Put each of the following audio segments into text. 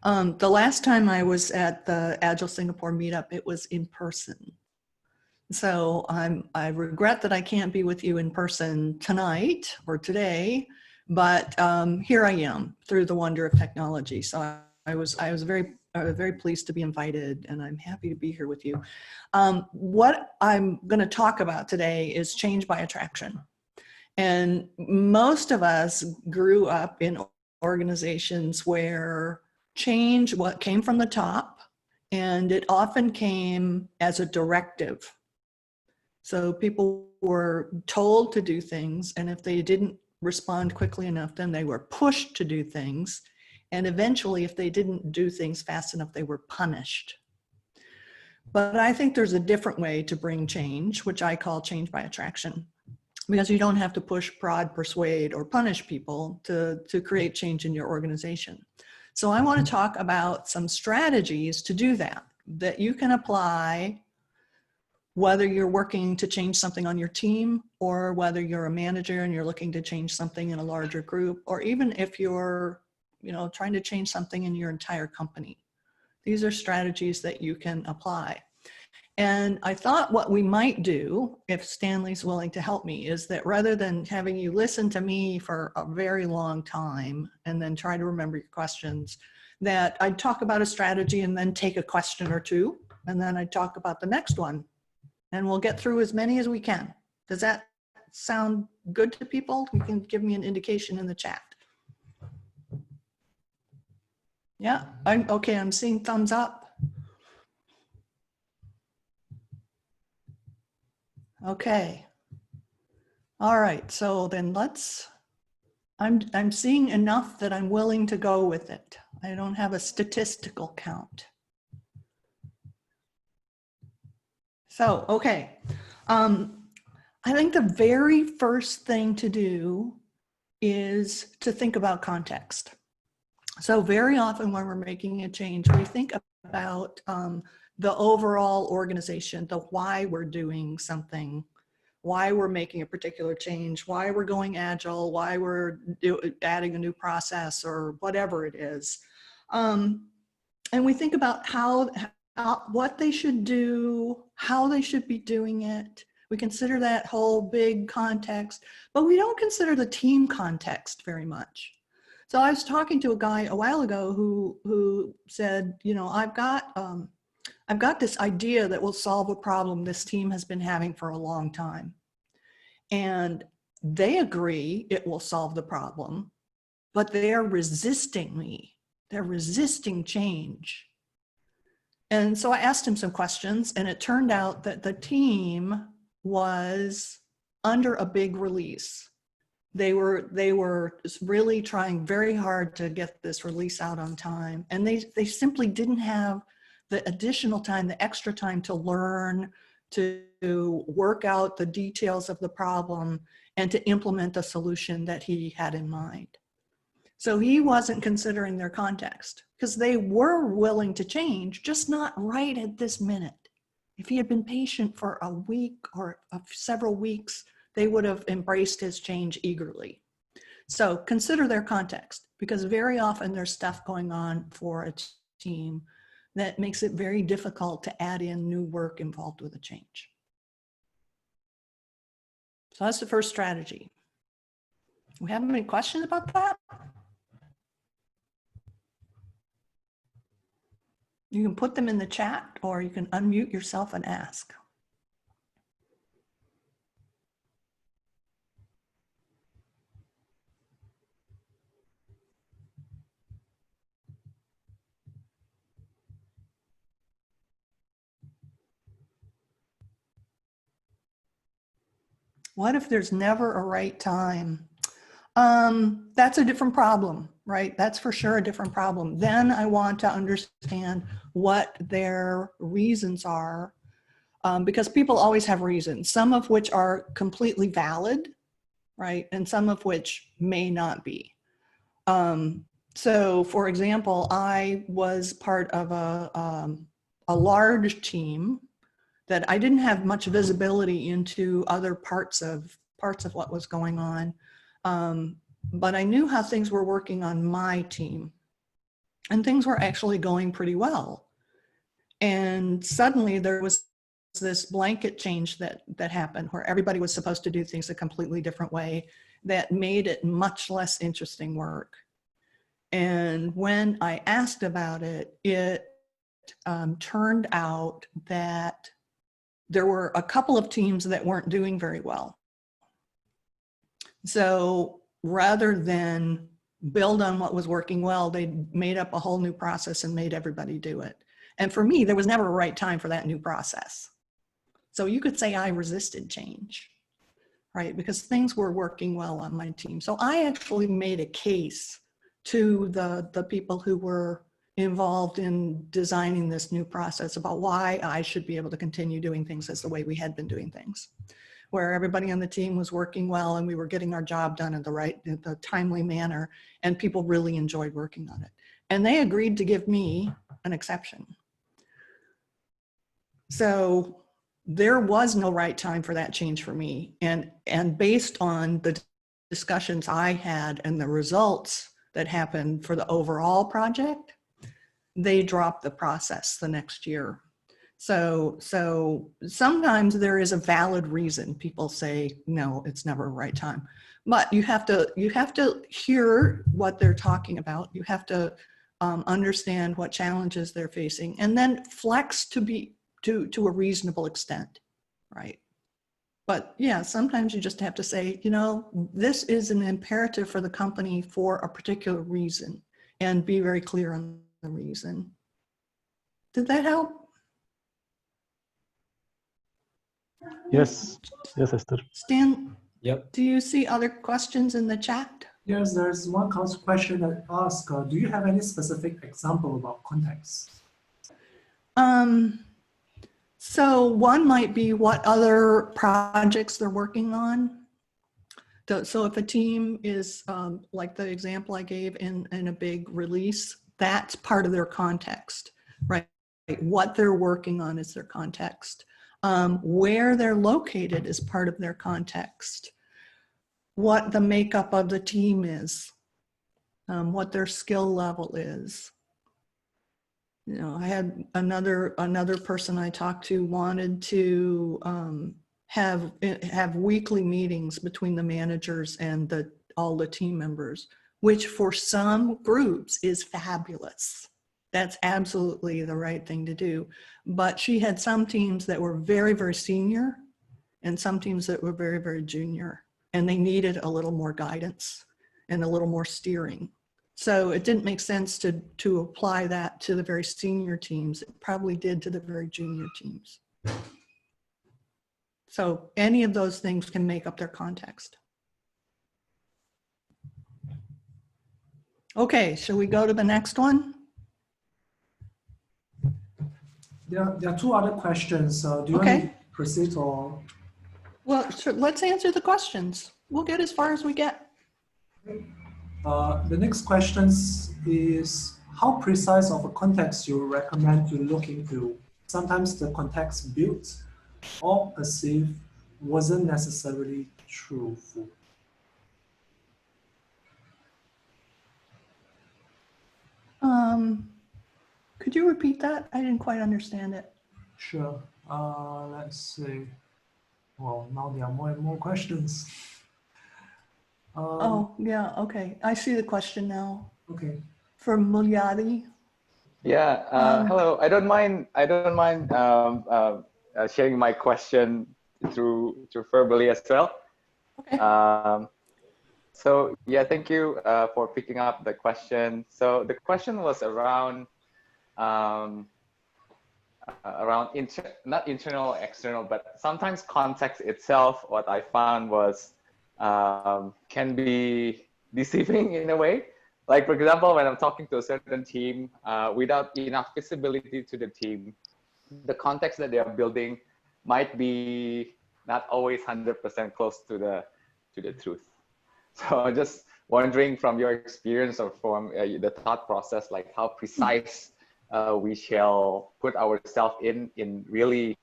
The last time I was at the Agile Singapore meetup, it was in person. So I regret that I can't be with you in person tonight or today, but here I am through the wonder of technology. So I was very pleased to be invited, and I'm happy to be here with you. What I'm going to talk about today is change by attraction. And most of us grew up in organizations where change what came from the top, and it often came as a directive. So people were told to do things, and if they didn't respond quickly enough, then they were pushed to do things. And eventually, if they didn't do things fast enough, they were punished. But I think there's a different way to bring change, which I call change by attraction, because you don't have to push, prod, persuade, or punish people to create change in your organization. So I want to talk about some strategies to do that you can apply, whether you're working to change something on your team, or whether you're a manager and you're looking to change something in a larger group, or even if you're trying to change something in your entire company. These are strategies that you can apply. And I thought what we might do, if Stanley's willing to help me, is that rather than having you listen to me for a very long time and then try to remember your questions, that I'd talk about a strategy and then take a question or two, and then I'd talk about the next one. And we'll get through as many as we can. Does that sound good to people? You can give me an indication in the chat. Yeah, okay, I'm seeing thumbs up. Okay. All right, so then I'm seeing enough that I'm willing to go with it. I don't have a statistical count. So, okay. I think the very first thing to do is to think about context. So very often when we're making a change, we think about the overall organization, the why we're doing something, why we're making a particular change, why we're going agile, why we're adding a new process or whatever it is. And we think about what they should do, how they should be doing it. We consider that whole big context, but we don't consider the team context very much. So I was talking to a guy a while ago who said, I've got this idea that will solve a problem this team has been having for a long time. And they agree it will solve the problem, but they're resisting me. They're resisting change. And so I asked him some questions, and it turned out that the team was under a big release. They were really trying very hard to get this release out on time, and they simply didn't have the additional time, the extra time to learn, to work out the details of the problem, and to implement the solution that he had in mind. So he wasn't considering their context, because they were willing to change, just not right at this minute. If he had been patient for a week or several weeks, they would have embraced his change eagerly. So consider their context, because very often there's stuff going on for a team that makes it very difficult to add in new work involved with a change. So that's the first strategy. We have any questions about that? You can put them in the chat, or you can unmute yourself and ask. What if there's never a right time? That's a different problem, right? That's for sure a different problem. Then I want to understand what their reasons are, because people always have reasons, some of which are completely valid, right? And some of which may not be. So for example, I was part of a large team that I didn't have much visibility into other parts of what was going on. But I knew how things were working on my team. and things were actually going pretty well. And suddenly there was this blanket change that happened where everybody was supposed to do things a completely different way that made it much less interesting work. And when I asked about it, it turned out that there were a couple of teams that weren't doing very well. So rather than build on what was working well, they made up a whole new process and made everybody do it. And for me, there was never a right time for that new process. So you could say I resisted change, right? Because things were working well on my team. So I actually made a case to the people who were involved in designing this new process about why I should be able to continue doing things as the way we had been doing things, where everybody on the team was working well and we were getting our job done in the timely manner, and people really enjoyed working on it. And they agreed to give me an exception. So there was no right time for that change for me. And based on the discussions I had and the results that happened for the overall project, they dropped the process the next year. So sometimes there is a valid reason people say, no, it's never a right time. But you have to hear what they're talking about. You have to understand what challenges they're facing, and then flex to a reasonable extent, right? But yeah, sometimes you just have to say, you know, this is an imperative for the company for a particular reason, and be very clear on the reason. Did that help? Yes, yes, Esther. Stan, Yep. do you see other questions in the chat? Yes, there's one question that asks, do you have any specific example about context? So one might be what other projects they're working on. So if a team is like the example I gave in a big release, that's part of their context, right? What they're working on is their context. Where they're located is part of their context. What the makeup of the team is, what their skill level is. You know, I had another person I talked to wanted to have weekly meetings between the managers and all the team members, which for some groups is fabulous. That's absolutely the right thing to do. But she had some teams that were very, very senior and some teams that were very, very junior, and they needed a little more guidance and a little more steering. So it didn't make sense to apply that to the very senior teams. It probably did to the very junior teams. So any of those things can make up their context. Okay, shall we go to the next one? There are two other questions. Do you want to proceed or? Well, sure, let's answer the questions. We'll get as far as we get. The next question is, how precise of a context you recommend to look into? Sometimes the context built or perceived wasn't necessarily truthful. Could you repeat that? I didn't quite understand it. Sure. Let's see. Well, now there are more and more questions. Oh, yeah, okay. I see the question now. Okay. From Mulyadi. Yeah, hello. I don't mind sharing my question through verbally as well. Okay. So yeah, thank you for picking up the question. So the question was around not internal, external, but sometimes context itself. What I found was can be deceiving in a way. Like, for example, when I'm talking to a certain team, without enough visibility to the team, the context that they are building might be not always 100% close to the truth. So I'm just wondering from your experience or from the thought process, like how precise we shall put ourselves in really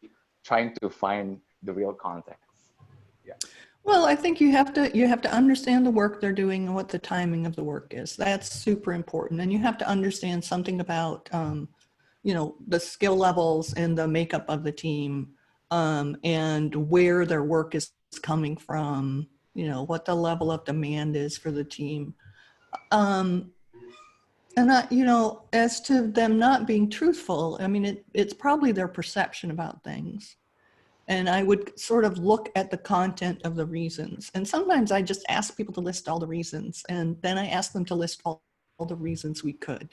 trying to find the real context. Yeah. Well, I think you have to understand the work they're doing and what the timing of the work is. That's super important. And you have to understand something about, you know, the skill levels and the makeup of the team, and where their work is coming from, you know, what the level of demand is for the team. And you know, as to them not being truthful, I mean, it's probably their perception about things. And I would sort of look at the content of the reasons. And sometimes I just ask people to list all the reasons. And then I ask them to list all the reasons we could.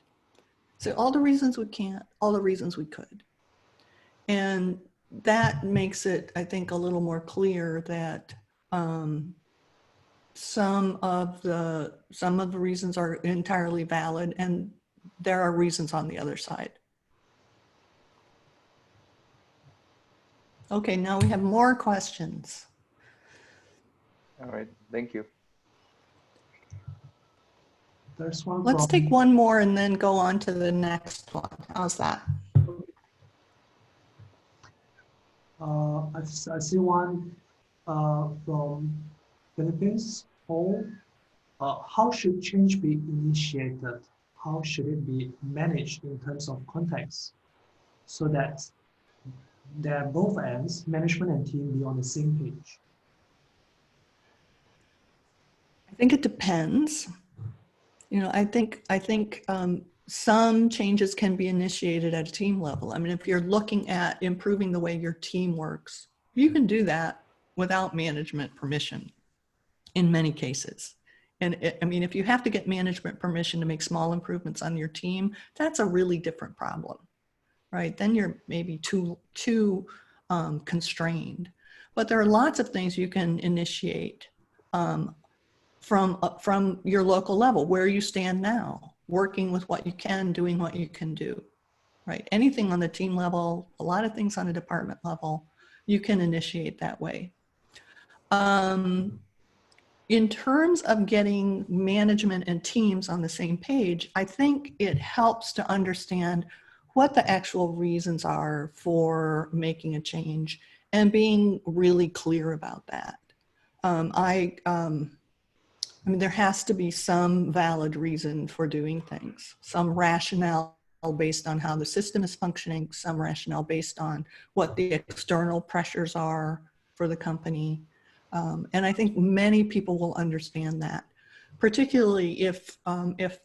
So all the reasons we can't, all the reasons we could. And that makes it, I think, a little more clear that some of the reasons are entirely valid, and there are reasons on the other side. Okay, now we have more questions. All right, thank you. There's one. Let's take one more and then go on to the next one. How's that? I see one from Philippines. Paul, how should change be initiated? How should it be managed in terms of context so that they're both ends, management and team, be on the same page? I think it depends. You know, I think some changes can be initiated at a team level. I mean, if you're looking at improving the way your team works, you can do that without management permission in many cases. And I mean, if you have to get management permission to make small improvements on your team, that's a really different problem, right? Then you're maybe too constrained. But there are lots of things you can initiate from your local level, where you stand now, working with what you can, doing what you can do, right? Anything on the team level, a lot of things on a department level, you can initiate that way. In terms of getting management and teams on the same page, I think it helps to understand what the actual reasons are for making a change and being really clear about that. I mean, there has to be some valid reason for doing things, some rationale based on how the system is functioning, some rationale based on what the external pressures are for the company. And I think many people will understand that, particularly if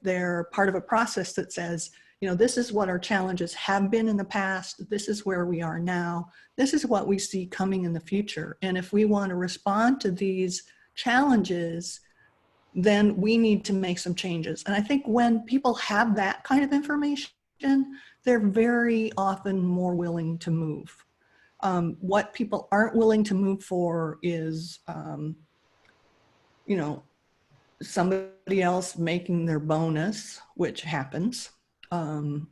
they're part of a process that says, you know, this is what our challenges have been in the past, this is where we are now, this is what we see coming in the future. And if we want to respond to these challenges, then we need to make some changes. And I think when people have that kind of information, they're very often more willing to move. What people aren't willing to move for is, you know, somebody else making their bonus, which happens,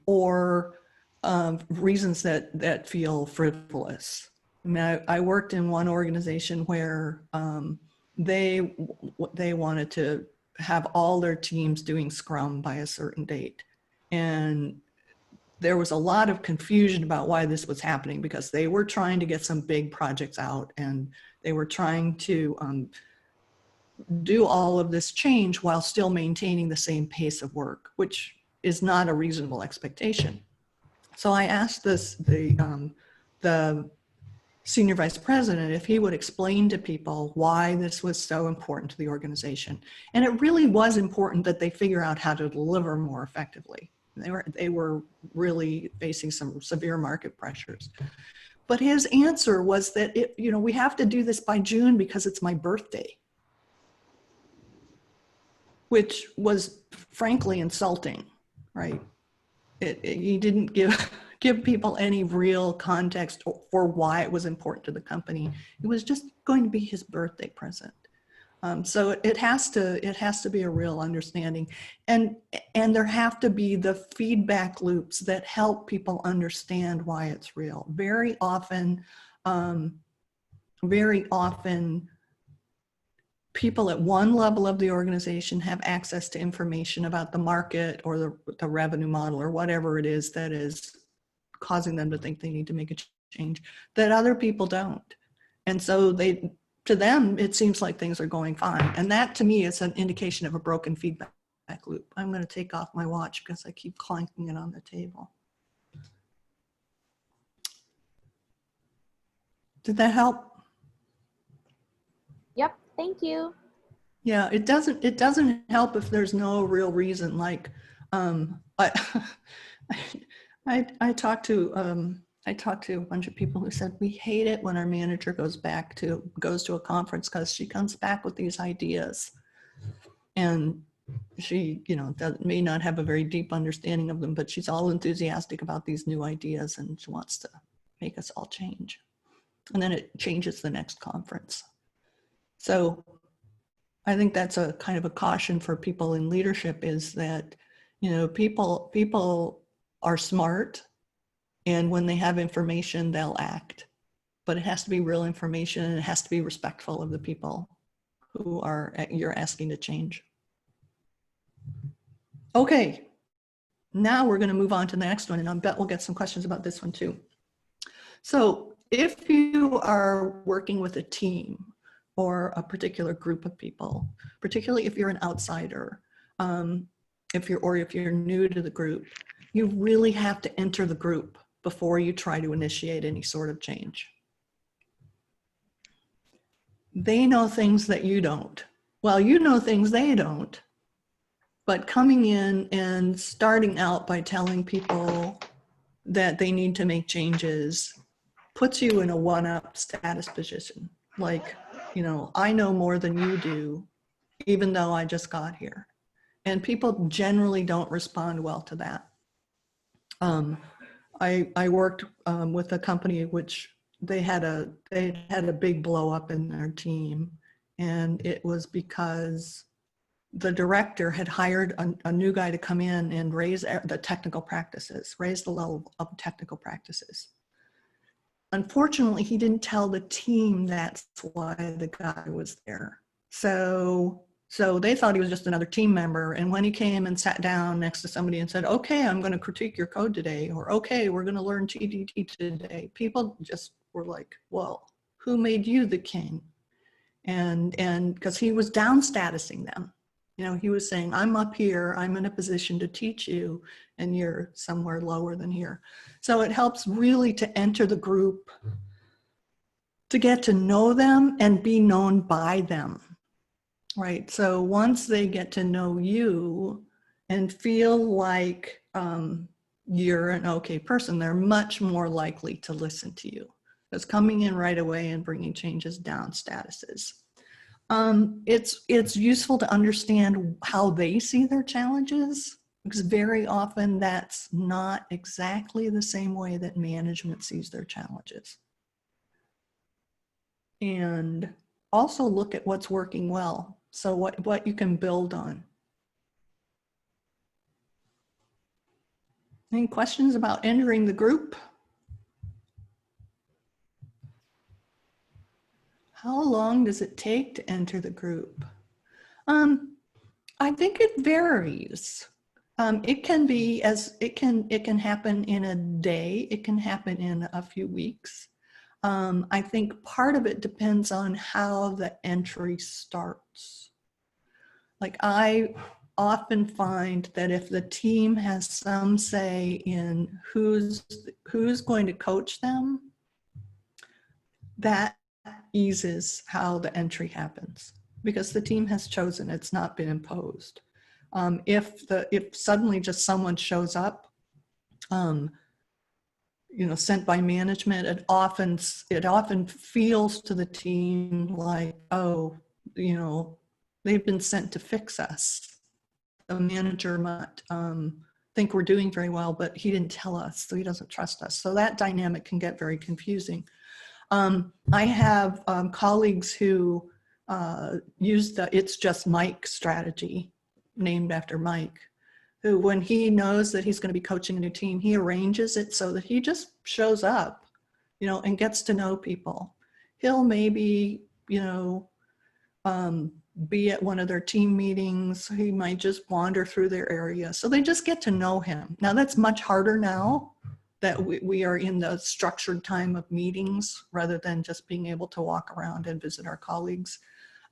or reasons that feel frivolous. I mean, I worked in one organization where they wanted to have all their teams doing Scrum by a certain date. And there was a lot of confusion about why this was happening, because they were trying to get some big projects out and they were trying to do all of this change while still maintaining the same pace of work, which is not a reasonable expectation. So I asked the senior vice president if he would explain to people why this was so important to the organization. And it really was important that they figure out how to deliver more effectively. They were really facing some severe market pressures. But his answer was that, you know, we have to do this by June because it's my birthday, which was frankly insulting, right? He didn't give people any real context for why it was important to the company. It was just going to be his birthday present. So it has to be a real understanding, and there have to be the feedback loops that help people understand why it's real. Very often, people at one level of the organization have access to information about the market or the revenue model or whatever it is that is causing them to think they need to make a change that other people don't. And so to them, it seems like things are going fine. And that to me is an indication of a broken feedback loop. I'm going to take off my watch because I keep clanking it on the table. Did that help? Yep, thank you. Yeah, it doesn't help if there's no real reason. Like, I talked to a bunch of people who said we hate it when our manager goes to a conference because she comes back with these ideas, and she, may not have a very deep understanding of them, but she's all enthusiastic about these new ideas and she wants to make us all change, and then it changes the next conference. So I think that's a kind of a caution for people in leadership, is that, people are smart, and when they have information, they'll act, but it has to be real information and it has to be respectful of the people who you're asking to change. Okay, now we're going to move on to the next one, and I bet we'll get some questions about this one too. So if you are working with a team or a particular group of people, particularly if you're an outsider, if you're new to the group, you really have to enter the group before you try to initiate any sort of change. They know things that you don't. Well, you know things they don't, but coming in and starting out by telling people that they need to make changes puts you in a one-up status position. Like, I know more than you do, even though I just got here. And people generally don't respond well to that. I worked with a company which they had a big blow up in their team, and it was because the director had hired a new guy to come in and raise the technical practices, raise the level of technical practices. Unfortunately, he didn't tell the team that's why the guy was there. So they thought he was just another team member. And when he came and sat down next to somebody and said, okay, I'm going to critique your code today, or okay, we're going to learn TDD today, people just were like, well, who made you the king? And because he was down statusing them. He was saying, I'm up here, I'm in a position to teach you, and you're somewhere lower than here. So it helps really to enter the group, to get to know them and be known by them, right? So once they get to know you and feel like you're an okay person, they're much more likely to listen to you. Because coming in right away and bringing changes down statuses. It's useful to understand how they see their challenges, because very often that's not exactly the same way that management sees their challenges. And also look at what's working well. So what you can build on. Any questions about entering the group? How long does it take to enter the group? I think it varies. It can be it can happen in a day. It can happen in a few weeks. I think part of it depends on how the entry starts. Like, I often find that if the team has some say in who's going to coach them, that eases how the entry happens, because the team has chosen, it's not been imposed. If suddenly just someone shows up, sent by management, it often feels to the team like, oh, they've been sent to fix us. The manager might think we're doing very well, but he didn't tell us, so he doesn't trust us. So that dynamic can get very confusing. I have colleagues who use the "it's just Mike" strategy, named after Mike, who, when he knows that he's going to be coaching a new team, he arranges it so that he just shows up, and gets to know people. He'll maybe, be at one of their team meetings. He might just wander through their area. So they just get to know him. Now, that's much harder now that we are in the structured time of meetings rather than just being able to walk around and visit our colleagues.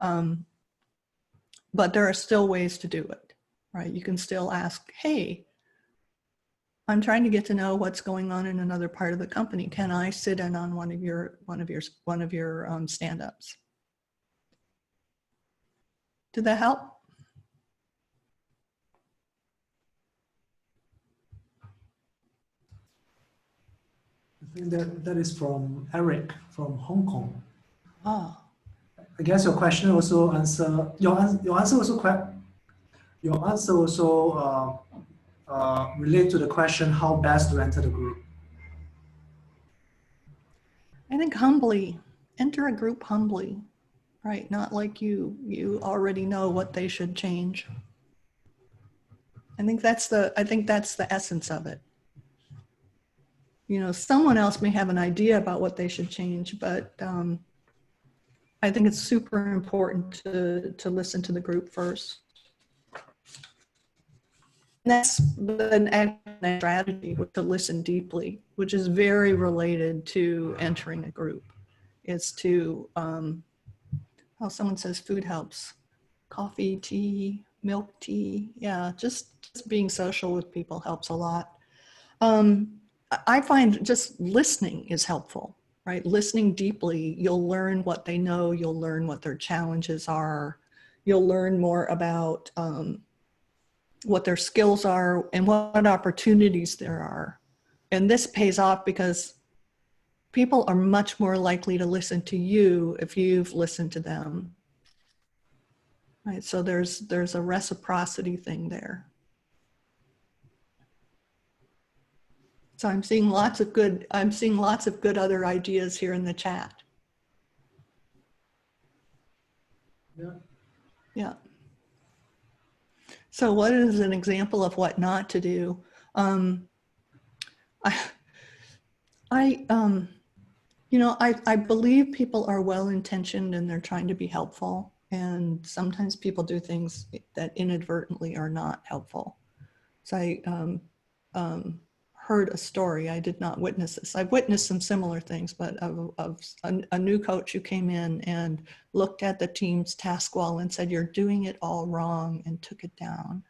But there are still ways to do it, right? You can still ask, hey, I'm trying to get to know what's going on in another part of the company. Can I sit in on one of your stand-ups? Did that help? I think that is from Eric from Hong Kong. Oh, I guess your question also answer your answer also relate to the question how best to enter the group. I think humbly, enter a group humbly, right? Not like you already know what they should change. I think that's the essence of it. You know, someone else may have an idea about what they should change, but I think it's super important to listen to the group first. And that's an active strategy, to listen deeply, which is very related to entering a group. It's to, oh, someone says food helps. Coffee, tea, milk tea. Yeah, just being social with people helps a lot. I find just listening is helpful, right? Listening deeply, you'll learn what they know, you'll learn what their challenges are, you'll learn more about what their skills are and what opportunities there are. And this pays off because people are much more likely to listen to you if you've listened to them. Right, so there's a reciprocity thing there. So I'm seeing lots of good other ideas here in the chat. Yeah. Yeah. So what is an example of what not to do? I believe people are well-intentioned and they're trying to be helpful. And sometimes people do things that inadvertently are not helpful. So I heard a story. I did not witness this. I've witnessed some similar things, but of a new coach who came in and looked at the team's task wall and said, "You're doing it all wrong," and took it down.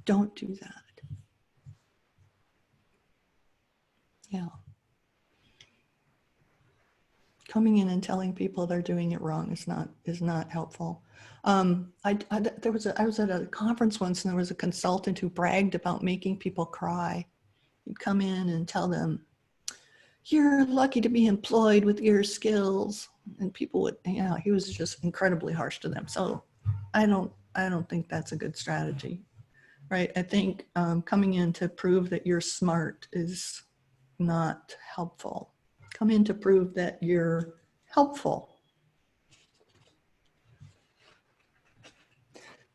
Don't do that. Yeah. Coming in and telling people they're doing it wrong is not helpful. I was at a conference once and there was a consultant who bragged about making people cry. He'd come in and tell them, "You're lucky to be employed with your skills," and people would, he was just incredibly harsh to them. So I don't think that's a good strategy, right? I think coming in to prove that you're smart is not helpful. Come in to prove that you're helpful.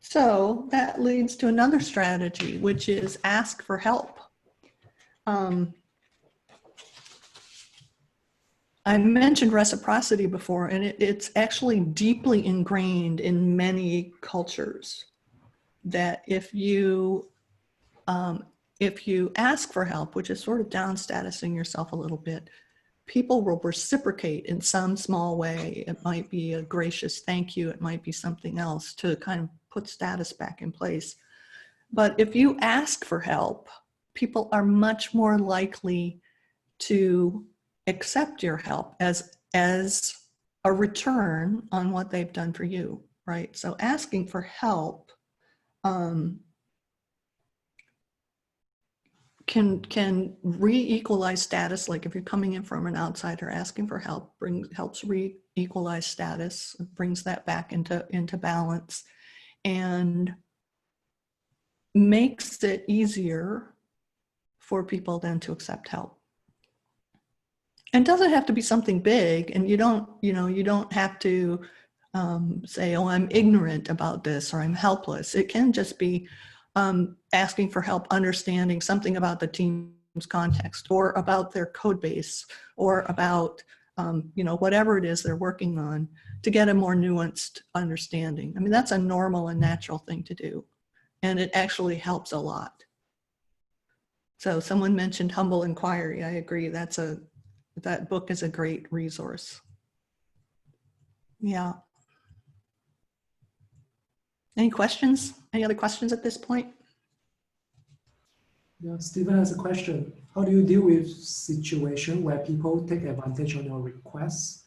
So that leads to another strategy, which is ask for help. I mentioned reciprocity before, and it's actually deeply ingrained in many cultures that if you ask for help, which is sort of down statusing yourself a little bit, people will reciprocate in some small way. It might be a gracious thank you. It might be something else to kind of put status back in place. But if you ask for help, people are much more likely to accept your help as a return on what they've done for you, right? So asking for help can re-equalize status. Like if you're coming in from an outsider, asking for help helps re-equalize status, brings that back into balance, and makes it easier for people then to accept help. And it doesn't have to be something big, and you don't have to say, "Oh, I'm ignorant about this," or "I'm helpless." It can just be asking for help understanding something about the team's context, or about their code base, or about whatever it is they're working on, to get a more nuanced understanding. I mean, that's a normal and natural thing to do, and it actually helps a lot. So someone mentioned Humble Inquiry. I agree. That book is a great resource. Yeah. Any questions? Any other questions at this point? Yeah, Stephen has a question. How do you deal with situation where people take advantage on your requests,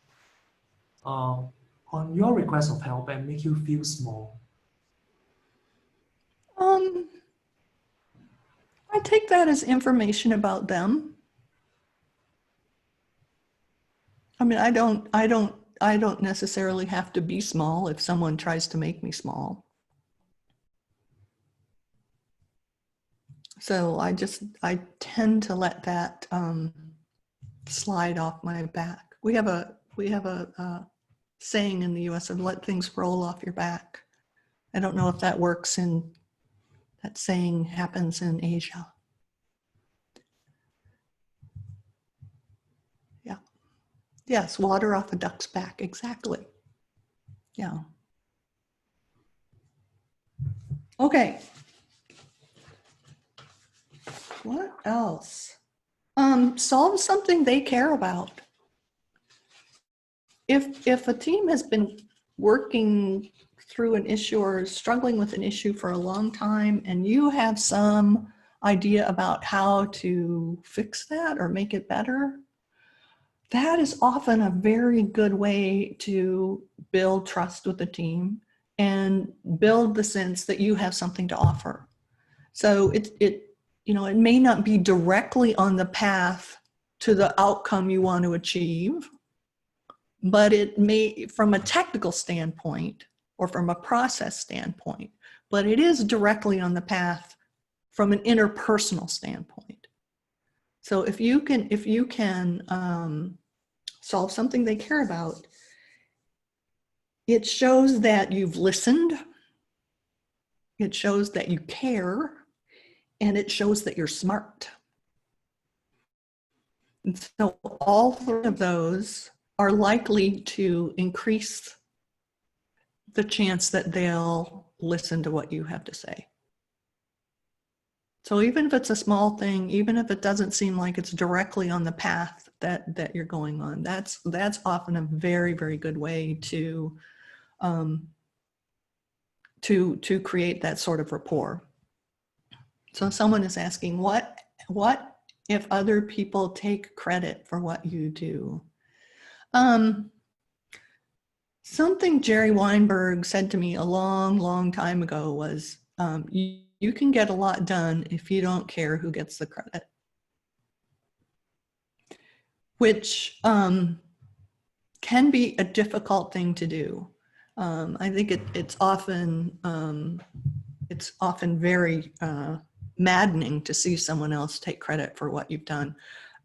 on your request of help and make you feel small? I take that as information about them. I mean, I don't necessarily have to be small if someone tries to make me small. So I tend to let that slide off my back. We have a saying in the US of let things roll off your back. I don't know if that works that saying happens in Asia. Yeah. Yes, water off a duck's back, exactly. Yeah. Okay. What else? Solve something they care about. If a team has been working through an issue or struggling with an issue for a long time and you have some idea about how to fix that or make it better, that is often a very good way to build trust with the team and build the sense that you have something to offer. So it may not be directly on the path to the outcome you want to achieve, but it may, from a technical standpoint or from a process standpoint, but it is directly on the path from an interpersonal standpoint. So if you can solve something they care about, it shows that you've listened, it shows that you care, and it shows that you're smart. And so all three of those are likely to increase the chance that they'll listen to what you have to say. So even if it's a small thing, even if it doesn't seem like it's directly on the path that you're going on, that's often a very, very good way to create that sort of rapport. So someone is asking, what if other people take credit for what you do? Something Jerry Weinberg said to me a long, long time ago was, you can get a lot done if you don't care who gets the credit. Which can be a difficult thing to do. I think it's often very maddening to see someone else take credit for what you've done.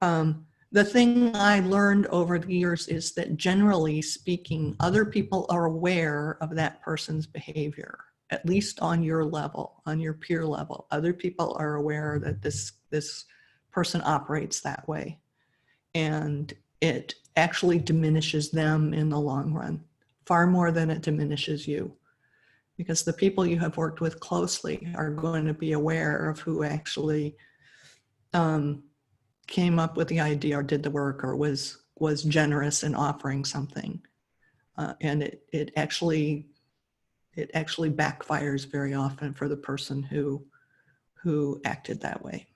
The thing I learned over the years is that generally speaking, other people are aware of that person's behavior, at least on your level, on your peer level. Other people are aware that this person operates that way. And it actually diminishes them in the long run, far more than it diminishes you. Because the people you have worked with closely are going to be aware of who actually came up with the idea or did the work or was generous in offering something. And it actually backfires very often for the person who acted that way.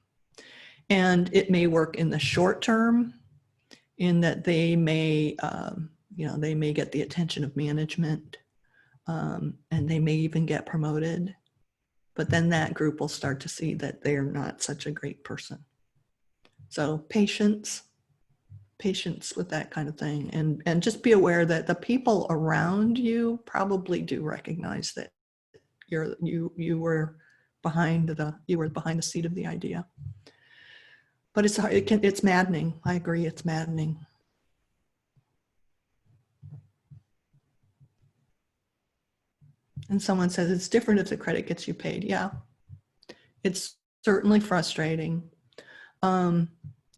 And it may work in the short term in that they may get the attention of management, and they may even get promoted, but then that group will start to see that they're not such a great person. So patience with that kind of thing, and just be aware that the people around you probably do recognize that you were behind the seat of the idea. But it's hard, it's maddening. I agree, it's maddening. And someone says it's different if the credit gets you paid. Yeah, it's certainly frustrating. And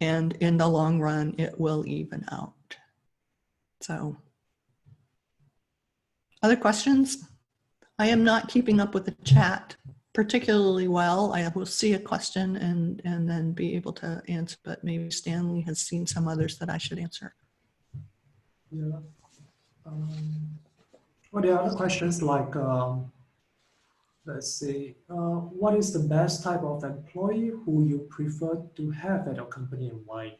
in the long run, it will even out. So, other questions? I am not keeping up with the chat. particularly well. I will see a question and then be able to answer, but maybe Stanley has seen some others that I should answer. Yeah. Well, there are other questions like, let's see, what is the best type of employee who you prefer to have at your company and why?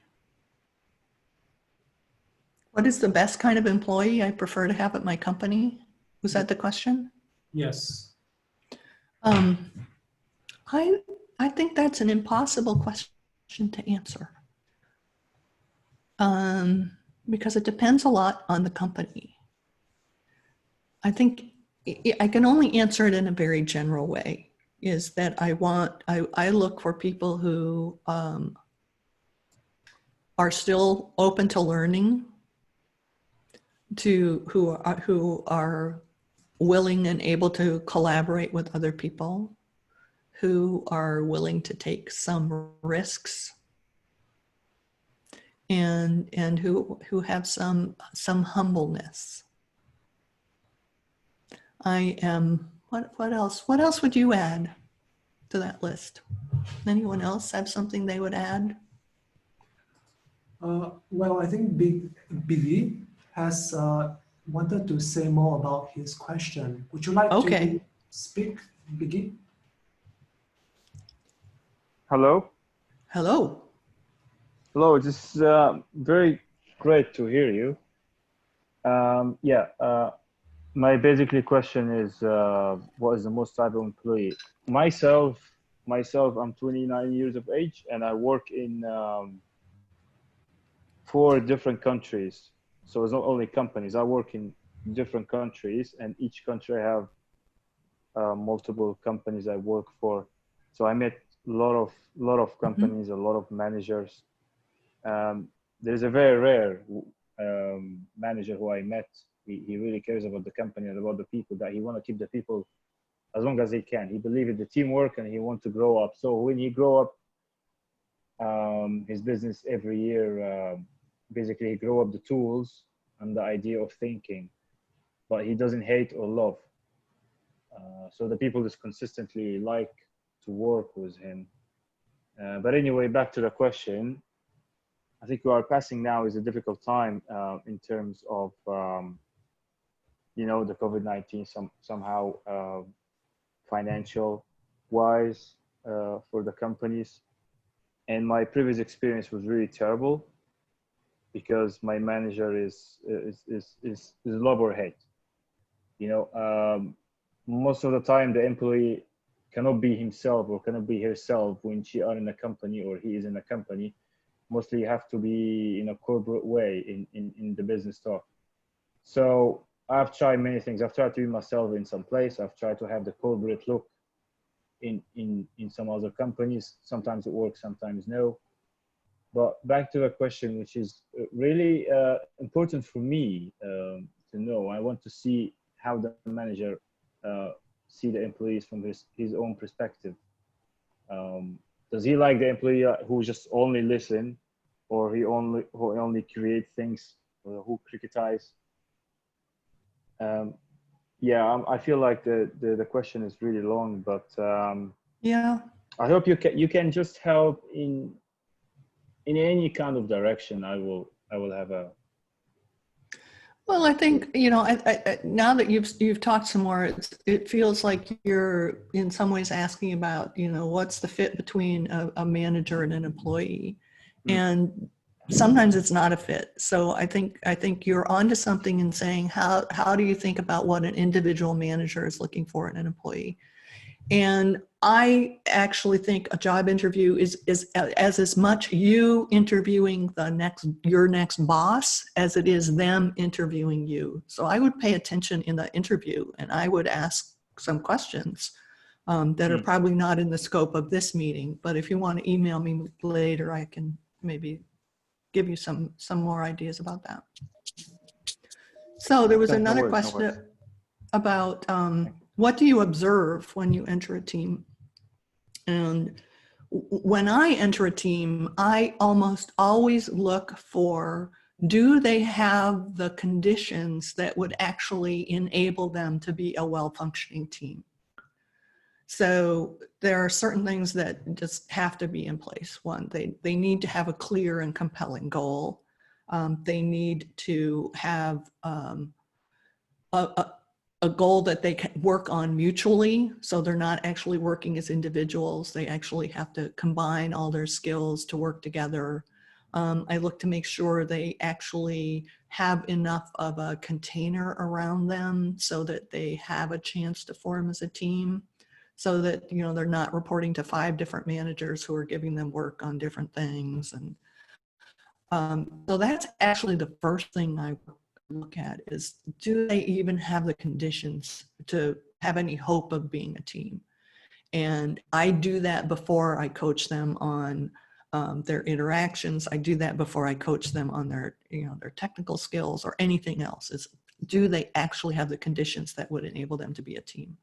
What is the best kind of employee I prefer to have at my company? Was that the question? Yes. I think that's an impossible question to answer. Because it depends a lot on the company. I think I can only answer it in a very general way, is that I look for people who are still open to learning, who are willing and able to collaborate with other people, who are willing to take some risks, and who have some humbleness. I am, what else? What else would you add to that list? Anyone else have something they would add? Well, I think Billy has wanted to say more about his question. Would you like to speak, Biggie? Hello. Hello. Hello. This is very great to hear you. My basically question is, what is the most valuable employee? Myself, I'm 29 years of age, and I work in 4 different countries. So it's not only companies. I work in different countries, and each country I have multiple companies I work for. So I met a lot of companies, a lot of managers. There's a very rare manager who I met. He really cares about the company and about the people, that he want to keep the people as long as he can. He believes in the teamwork and he wants to grow up. So when he grow up his business every year, basically he grow up the tools and the idea of thinking, but he doesn't hate or love. So the people just consistently like to work with him. But anyway, back to the question. I think we are passing now is a difficult time in terms of, the COVID-19 somehow financial wise for the companies. And my previous experience was really terrible because my manager is love or hate. Most of the time the employee cannot be himself or cannot be herself when she are in a company or he is in a company. Mostly you have to be in a corporate way in the business talk. So I've tried many things. I've tried to be myself in some place. I've tried to have the corporate look in some other companies. Sometimes it works, sometimes no. But back to the question, which is really important for me to know. I want to see how the manager see the employees from his own perspective. Does he like the employee who just only listen, or who only create things, or who criticize? I feel like the question is really long, but I hope you can just help in any kind of direction. I will have a. Well, I think, I now that you've talked some more, it feels like you're in some ways asking about, what's the fit between a manager and an employee. And sometimes it's not a fit. So I think you're onto something in saying, how do you think about what an individual manager is looking for in an employee? And I actually think a job interview is as much you interviewing your next boss as it is them interviewing you. So I would pay attention in the interview, and I would ask some questions that are probably not in the scope of this meeting. But if you want to email me later, I can maybe give you some more ideas about that. So there was another question about what do you observe when you enter a team? And when I enter a team, I almost always look for, do they have the conditions that would actually enable them to be a well-functioning team? So there are certain things that just have to be in place. One, they need to have a clear and compelling goal. They need to have a goal that they can work on mutually. So they're not actually working as individuals. They actually have to combine all their skills to work together. I look to make sure they actually have enough of a container around them so that they have a chance to form as a team, so that, you know, they're not reporting to 5 different managers who are giving them work on different things. And so that's actually the first thing I look at is, do they even have the conditions to have any hope of being a team? And I do that before I coach them on their interactions. I do that before I coach them on their, you know, their technical skills or anything else. Is, do they actually have the conditions that would enable them to be a team?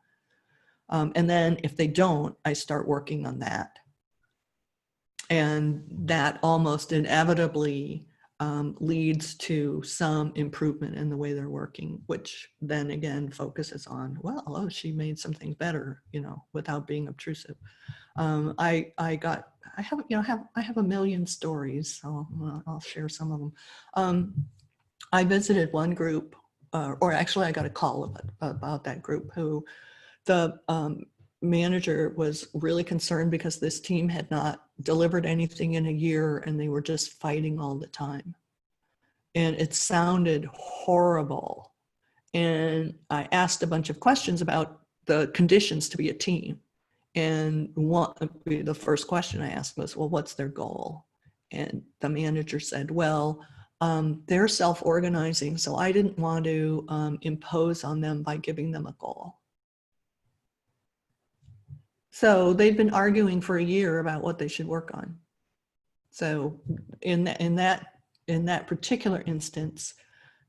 And then if they don't, I start working on that. And that almost inevitably leads to some improvement in the way they're working, which then again focuses on, well, oh, she made some things better, you know, without being obtrusive. I have a million stories, so I'll share some of them. I visited one group, or actually I got a call about that group, who the manager was really concerned because this team had not delivered anything in a year and they were just fighting all the time. And it sounded horrible. And I asked a bunch of questions about the conditions to be a team. And the first question I asked was, well, what's their goal? And the manager said, well, they're self-organizing, so I didn't want to impose on them by giving them a goal. So they've been arguing for a year about what they should work on. So in that particular instance,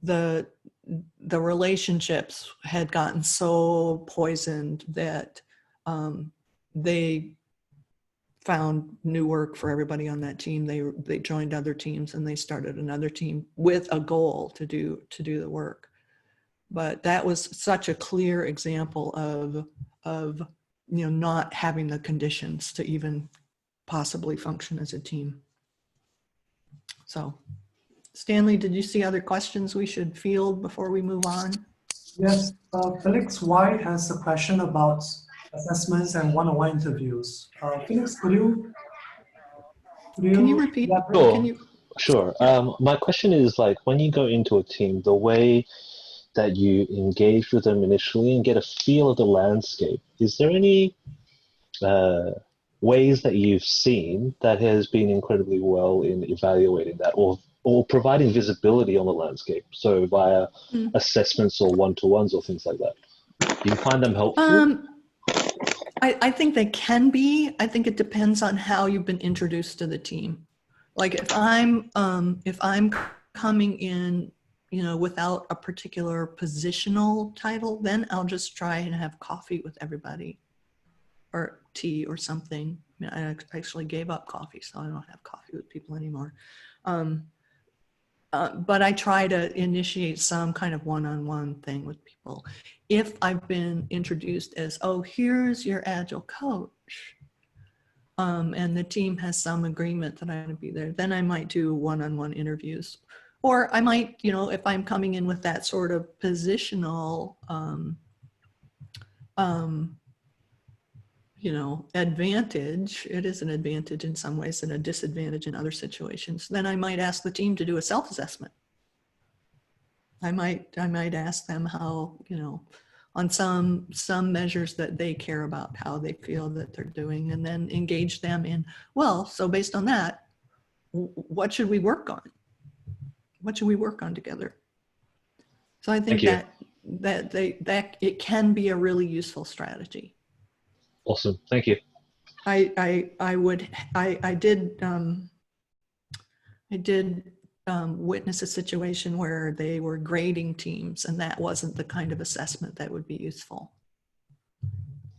the relationships had gotten so poisoned that they found new work for everybody on that team. They joined other teams and they started another team with a goal to do the work. But that was such a clear example of you know, not having the conditions to even possibly function as a team. So, Stanley, did you see other questions we should field before we move on? Yes, Felix White has a question about assessments and one-on-one interviews. Felix, could you Can you repeat? elaborate? Can you? Sure. My question is, like, when you go into a team, the way that you engage with them initially and get a feel of the landscape, is there any ways that you've seen that has been incredibly well in evaluating that, or providing visibility on the landscape, so via assessments or one-to-ones or things like that? Do you find them helpful? I think they can be. I think it depends on how you've been introduced to the team. Like if I'm coming in, you know, without a particular positional title, then I'll just try and have coffee with everybody, or tea or something. I mean, I actually gave up coffee, so I don't have coffee with people anymore. But I try to initiate some kind of one-on-one thing with people. If I've been introduced as, oh, here's your Agile coach, and the team has some agreement that I'm going to be there, then I might do one-on-one interviews. Or I might, you know, if I'm coming in with that sort of positional, you know, advantage, it is an advantage in some ways and a disadvantage in other situations, then I might ask the team to do a self-assessment. I might ask them how, you know, on some measures that they care about, how they feel that they're doing, and then engage them in, well, so based on that, what should we work on? What should we work on together? So I think that it can be a really useful strategy. Awesome, thank you. I did witness a situation where they were grading teams, and that wasn't the kind of assessment that would be useful.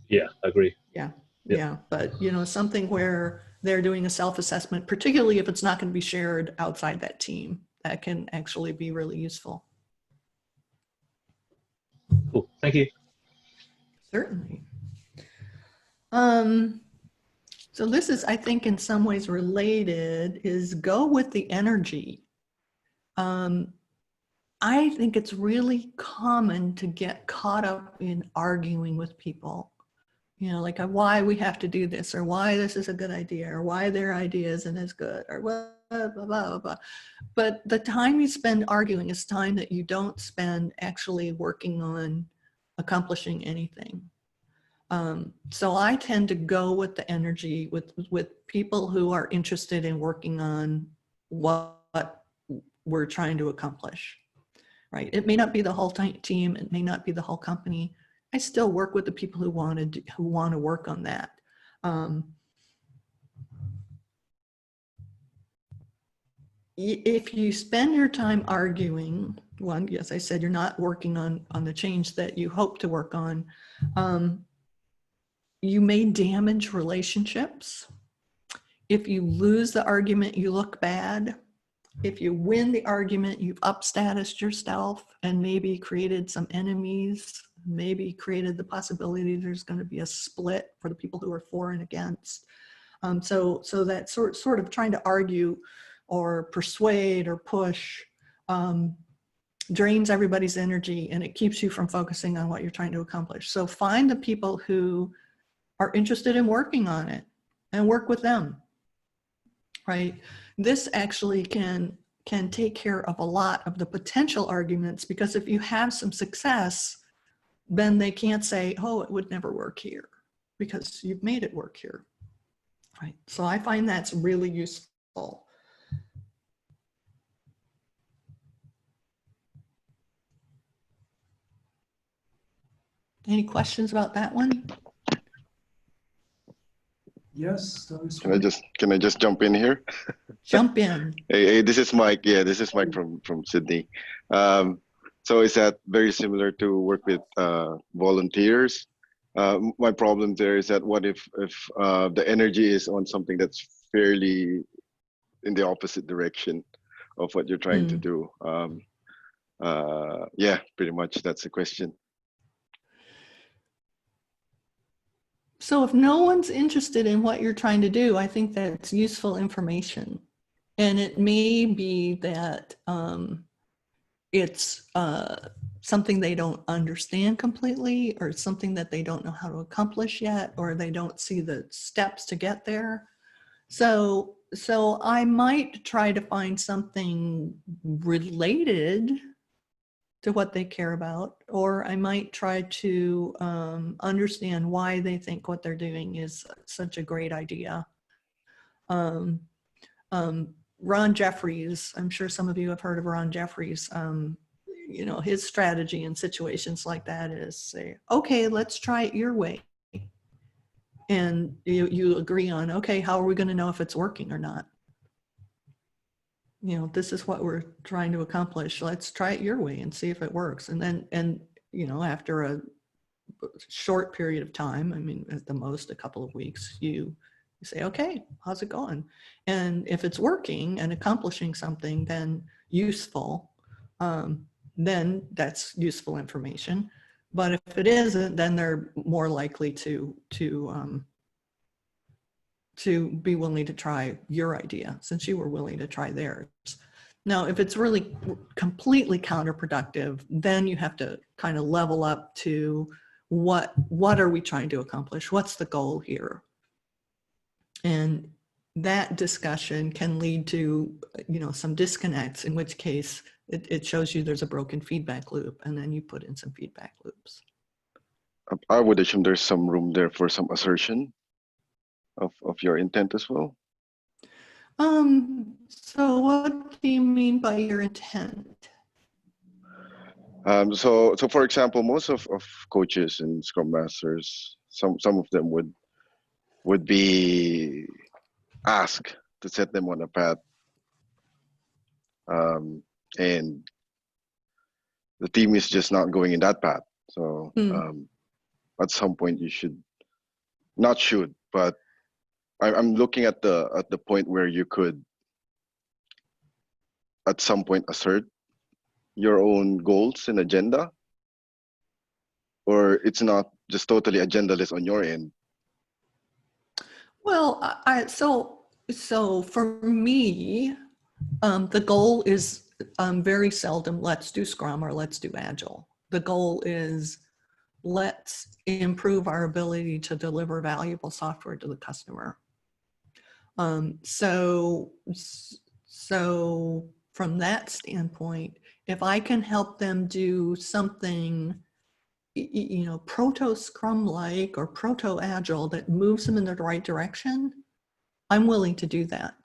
Yeah, I agree. Yeah, Yep. yeah, but you know, something where they're doing a self-assessment, particularly if it's not going to be shared outside that team, that can actually be really useful. Cool, thank you. Certainly. So this is, I think, in some ways related, is go with the energy. I think it's really common to get caught up in arguing with people, you know, like why we have to do this, or why this is a good idea, or why their idea isn't as good, or blah, blah, blah, blah, blah. But the time you spend arguing is time that you don't spend actually working on accomplishing anything. So I tend to go with the energy with people who are interested in working on what we're trying to accomplish, right? It may not be the whole team, it may not be the whole company. I still work with the people who want to work on that. If you spend your time arguing, one, yes, I said you're not working on the change that you hope to work on. You may damage relationships. If you lose the argument, you look bad. If you win the argument, you've up-statused yourself and maybe created some enemies, maybe created the possibility there's going to be a split for the people who are for and against. So that sort of trying to argue or persuade or push drains everybody's energy, and it keeps you from focusing on what you're trying to accomplish. So find the people who are interested in working on it and work with them, right? This actually can take care of a lot of the potential arguments, because if you have some success, then they can't say, oh, it would never work here, because you've made it work here, right? So I find that's really useful. Any questions about that one? Yes, that is Can I just jump in here? Jump in. Hey, this is Mike. Yeah, this is Mike from Sydney. So is that very similar to work with volunteers? My problem there is that what if the energy is on something that's fairly in the opposite direction of what you're trying to do? Yeah, pretty much that's the question. So if no one's interested in what you're trying to do, I think that's useful information. And it may be that it's something they don't understand completely, or something that they don't know how to accomplish yet, or they don't see the steps to get there. So I might try to find something related to what they care about, or I might try to understand why they think what they're doing is such a great idea. Ron Jeffries, I'm sure some of you have heard of Ron Jeffries. You know, his strategy in situations like that is say, okay, let's try it your way. And you agree on, okay, how are we going to know if it's working or not? You know, this is what we're trying to accomplish. Let's try it your way and see if it works. And then, you know, after a short period of time, I mean, at the most a couple of weeks, you say, okay, how's it going? And if it's working and accomplishing something, then useful, then that's useful information. But if it isn't, then they're more likely to be willing to try your idea, since you were willing to try theirs. Now, if it's really completely counterproductive, then you have to kind of level up to what are we trying to accomplish? What's the goal here? And that discussion can lead to, you know, some disconnects, in which case it shows you there's a broken feedback loop, and then you put in some feedback loops. I would assume there's some room there for some assertion of your intent as well. So what do you mean by your intent? So for example, most of coaches and scrum masters, some of them would be asked to set them on a path, and the team is just not going in that path. So at some point you should, not should, but I'm looking at the point where you could at some point assert your own goals and agenda, or it's not just totally agendaless on your end, Well, so for me, the goal is very seldom let's do Scrum or let's do Agile. The goal is let's improve our ability to deliver valuable software to the customer. So from that standpoint, if I can help them do something, you know, proto Scrum like or proto Agile that moves them in the right direction, I'm willing to do that.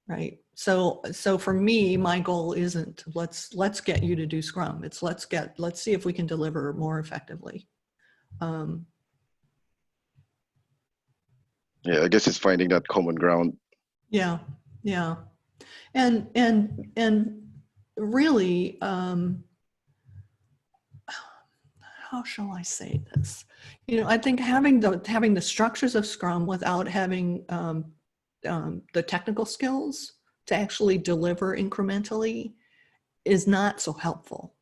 Right. So for me, my goal isn't let's get you to do Scrum. It's let's see if we can deliver more effectively. Yeah, I guess it's finding that common ground. Yeah, yeah, and really, how shall I say this? You know, I think having the structures of Scrum without having the technical skills to actually deliver incrementally is not so helpful,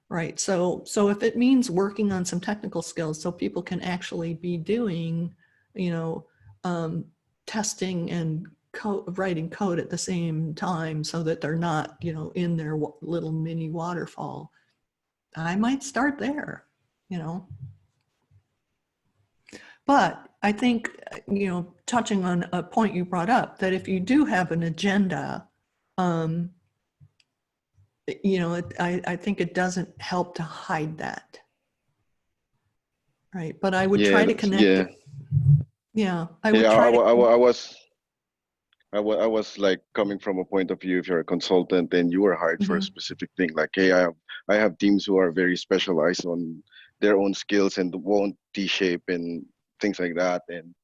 right? So if it means working on some technical skills so people can actually be doing, you know, testing and writing code at the same time so that they're not, you know, in their little mini waterfall, I might start there, you know. But I think, you know, touching on a point you brought up, that if you do have an agenda, you know, I think it doesn't help to hide that. Right. But I would try to connect. Yeah. Yeah. I was like coming from a point of view, if you're a consultant and you were hired for a specific thing, like, hey, I have teams who are very specialized on their own skills and won't T-shape and things like that. And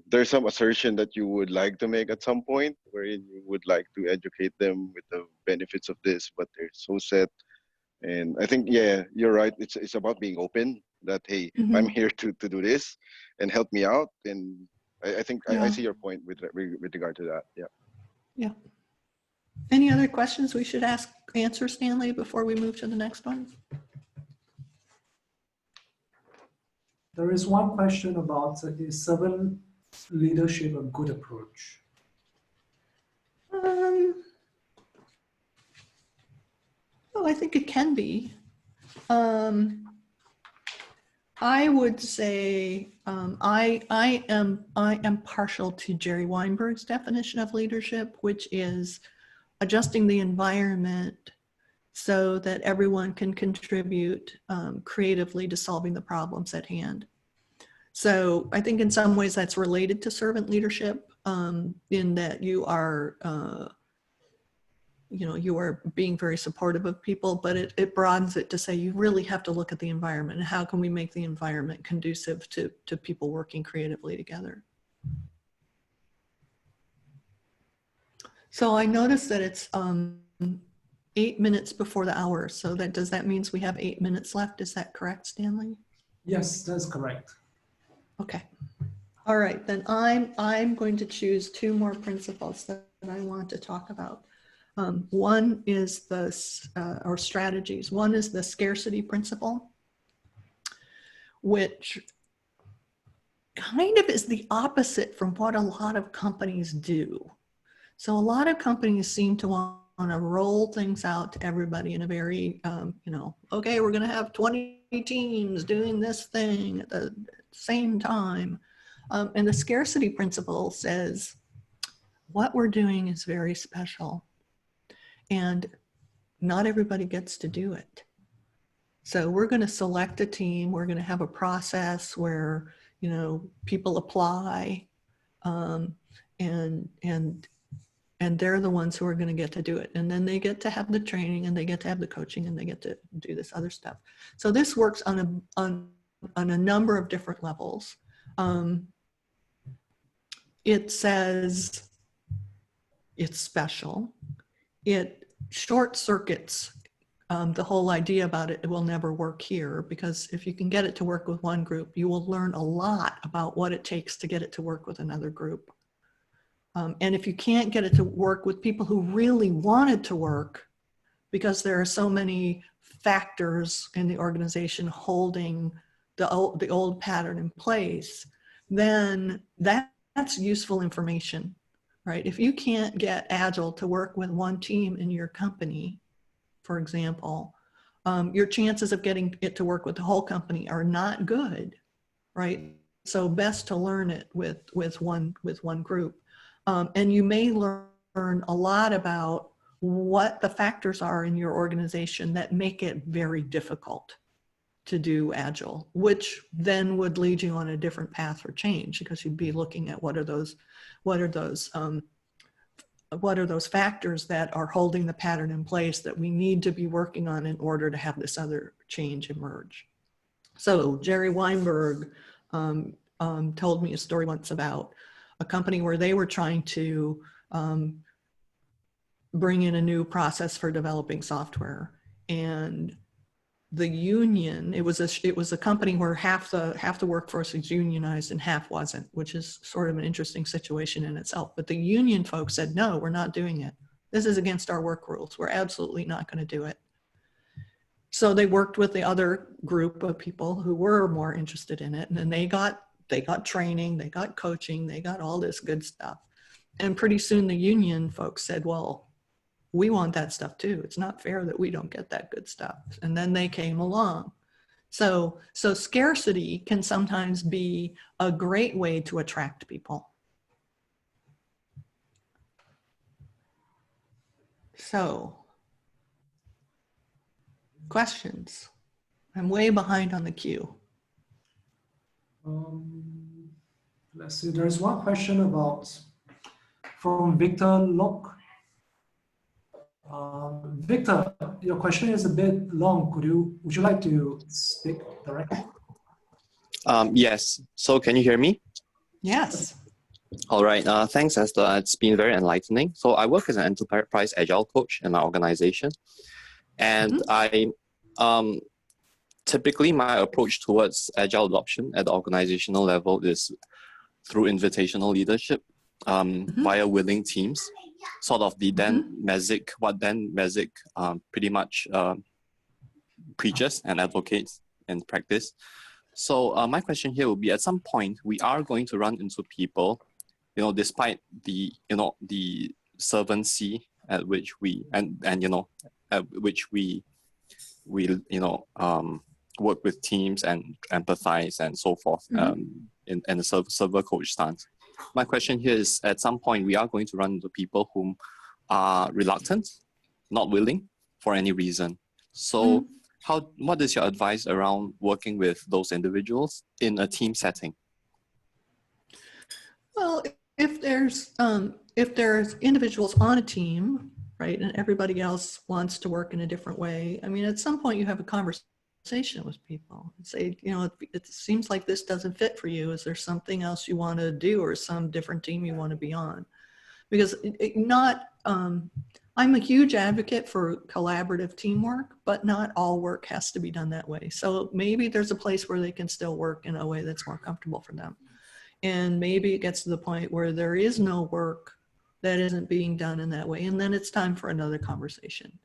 there's some assertion that you would like to make at some point where you would like to educate them with the benefits of this, but they're so set. And I think, yeah, you're right. It's about being open that, hey, I'm here to do this and help me out. And I think I see your point with regard to that. Yeah. Yeah. Any other questions we should answer, Stanley, before we move to the next one? There is one question about is servant leadership a good approach? Oh, I think it can be. I would say I am partial to Jerry Weinberg's definition of leadership, which is adjusting the environment so that everyone can contribute creatively to solving the problems at hand. So I think in some ways that's related to servant leadership, in that you are, you know, you are being very supportive of people, but it broadens it to say you really have to look at the environment and how can we make the environment conducive to people working creatively together. So I noticed that it's 8 minutes before the hour. So does that mean we have 8 minutes left? Is that correct, Stanley? Yes, that's correct. Okay. All right, then I'm going to choose two more principles that I want to talk about. One is or strategies. One is the scarcity principle, which kind of is the opposite from what a lot of companies do. So a lot of companies seem to want to roll things out to everybody in a very, you know, okay, we're going to have 20 teams doing this thing at the same time. And the scarcity principle says what we're doing is very special and not everybody gets to do it. So we're going to select a team. We're going to have a process where, you know, people apply, and they're the ones who are going to get to do it. And then they get to have the training and they get to have the coaching and they get to do this other stuff. So this works on a number of different levels. It says it's special. It short circuits the whole idea about it. It will never work here, because if you can get it to work with one group, you will learn a lot about what it takes to get it to work with another group. And if you can't get it to work with people who really want it to work, because there are so many factors in the organization holding the old pattern in place, then that's useful information, right? If you can't get Agile to work with one team in your company, for example, your chances of getting it to work with the whole company are not good, right? So best to learn it with one group. And you may learn a lot about what the factors are in your organization that make it very difficult to do Agile, which then would lead you on a different path for change, because you'd be looking at what are those factors that are holding the pattern in place that we need to be working on in order to have this other change emerge. So Jerry Weinberg told me a story once about a company where they were trying to bring in a new process for developing software, and the union, it was a company where half the workforce is unionized and half wasn't, which is sort of an interesting situation in itself. But the union folks said, no, we're not doing it. This is against our work rules. We're absolutely not going to do it. So they worked with the other group of people who were more interested in it, and then they got training, they got coaching, they got all this good stuff. And pretty soon the union folks said, well, we want that stuff too. It's not fair that we don't get that good stuff. And then they came along. So scarcity can sometimes be a great way to attract people. So, questions? I'm way behind on the queue. Let's see, there's one question from Victor Locke. Victor, your question is a bit long. Would you like to speak directly? Yes. So can you hear me? Yes. All right. Thanks, Esther. It's been very enlightening. So I work as an enterprise agile coach in my organization, and I typically my approach towards agile adoption at the organizational level is through invitational leadership via willing teams. Sort of the Dan Mezek, what Dan Mezek pretty much preaches and advocates in practice. So my question here will be, at some point we are going to run into people, despite the the servancy at which we at which we work with teams and empathize and so forth in a server coach stance. My question here is, at some point we are going to run into people whom are reluctant, not willing for any reason. So what is your advice around working with those individuals in a team setting? Well, if there's individuals on a team, right, and everybody else wants to work in a different way, I mean, at some point you have a conversation with people and say, it seems like this doesn't fit for you. Is there something else you want to do, or some different team you want to be on? Because I'm a huge advocate for collaborative teamwork, but not all work has to be done that way. So maybe there's a place where they can still work in a way that's more comfortable for them. And maybe it gets to the point where there is no work that isn't being done in that way. And then it's time for another conversation.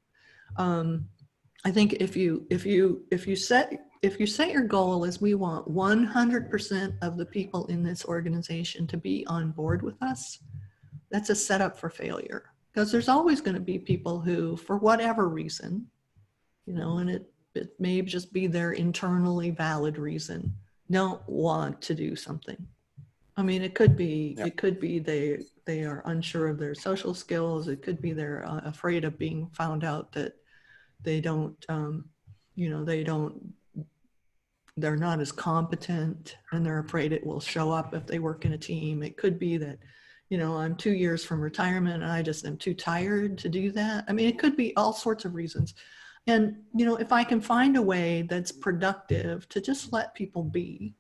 I think if you set your goal as, we want 100% of the people in this organization to be on board with us, that's a setup for failure. Because there's always going to be people who, for whatever reason, and it may just be their internally valid reason, don't want to do something. I mean, it could be they are unsure of their social skills. It could be they're afraid of being found out that they're not as competent, and they're afraid it will show up if they work in a team. It could be that, I'm 2 years from retirement and I just am too tired to do that. I mean, it could be all sorts of reasons. And, if I can find a way that's productive to just let people be,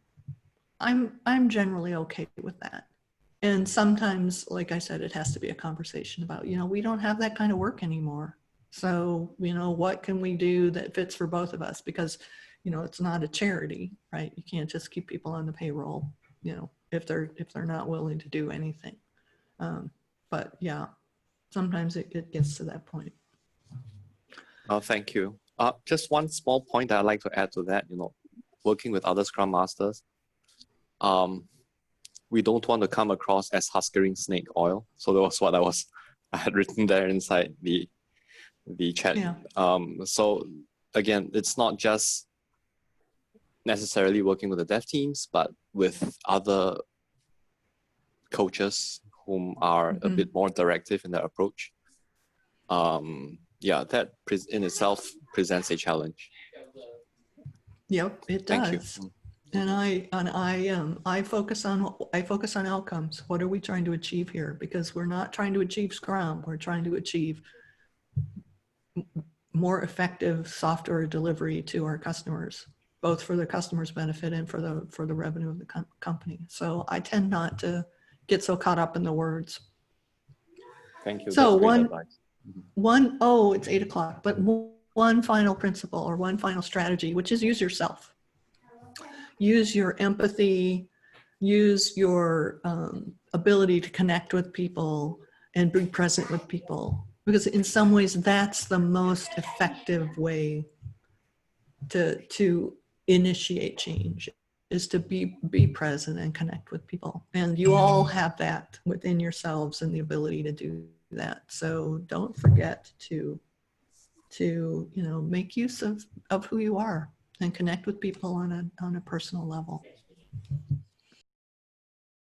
I'm generally okay with that. And sometimes, like I said, it has to be a conversation about, we don't have that kind of work anymore. So, what can we do that fits for both of us? Because, it's not a charity, right? You can't just keep people on the payroll, if they're not willing to do anything. But yeah, sometimes it gets to that point. Oh, thank you. Just one small point that I'd like to add to that, working with other Scrum Masters. we don't want to come across as huskering snake oil. So that was what I had written there inside the chat. Yeah. So again, it's not just necessarily working with the dev teams, but with other coaches whom are a bit more directive in their approach. Yeah, that in itself presents a challenge. Yep, it Thank does. you. And I focus on outcomes. What are we trying to achieve here? Because we're not trying to achieve Scrum. We're trying to achieve more effective software delivery to our customers, both for the customer's benefit and for the revenue of the company. So I tend not to get so caught up in the words. Thank you. So That's great advice. it's 8 o'clock, but one final principle or one final strategy, which is use yourself. Use your empathy, use your ability to connect with people and be present with people. Because in some ways, that's the most effective way to initiate change, is to be present and connect with people. And you all have that within yourselves and the ability to do that. So don't forget to make use of who you are and connect with people on a personal level.